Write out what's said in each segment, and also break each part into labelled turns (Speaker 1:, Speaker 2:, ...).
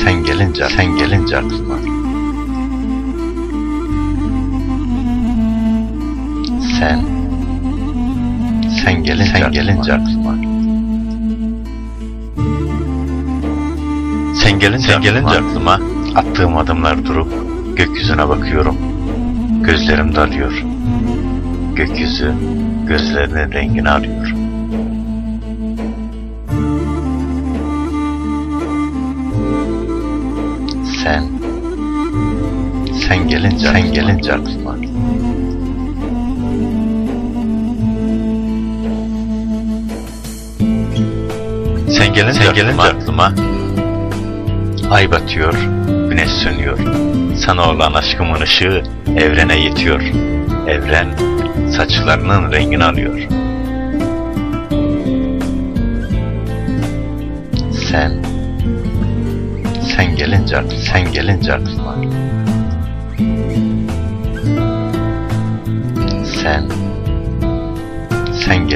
Speaker 1: Sen gelince aklıma. Sen gelince aklıma. Sen gelince aklıma. Attığım adımlar durup gökyüzüne bakıyorum. Gözlerim dalıyor. Gökyüzü gözlerinin rengini arıyor. Sen gelince aklıma. Sen gelince aklıma. Ay batıyor, güneş sönüyor. Sana olan aşkımın ışığı evrene yetiyor. Evren saçlarının rengini alıyor. Sen gelince aklıma. Sen gelince aklıma. Sen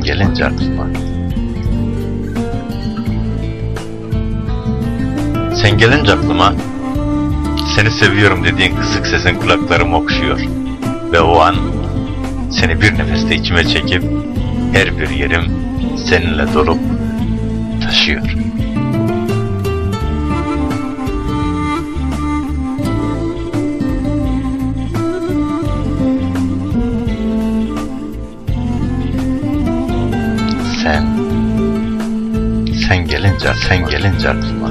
Speaker 1: gelince aklıma. Sen gelince aklıma. Seni seviyorum dediğin kısık sesin kulaklarımı okşuyor. Ve o an seni bir nefeste içime çekip her bir yerim seninle dolup taşıyor. Sen gelince aklıma.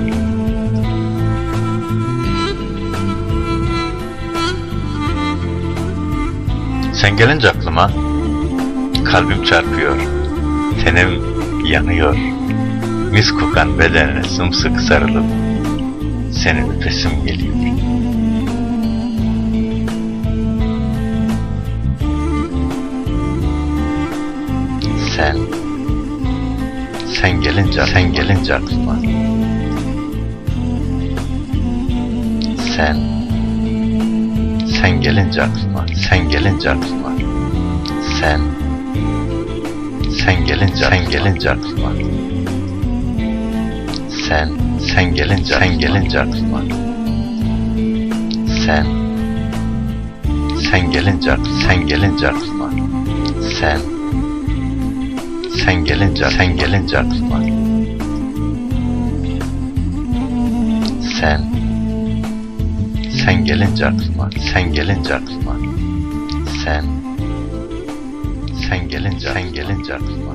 Speaker 1: Sen gelince aklıma. Kalbim çarpıyor, tenim yanıyor. Mis kokan bedenine sımsıkı sarılıp senin öpesim geliyor. Sen gelince aklıma. Sen gelince aklıma. Sen gelince aklıma. Sen gelince aklıma. Sen gelince aklıma. Sen gelince aklıma. Sen gelince aklıma. Sen gelince aklıma. Sen gelince aklıma. Sen gelince aklıma. Sen gelince aklıma.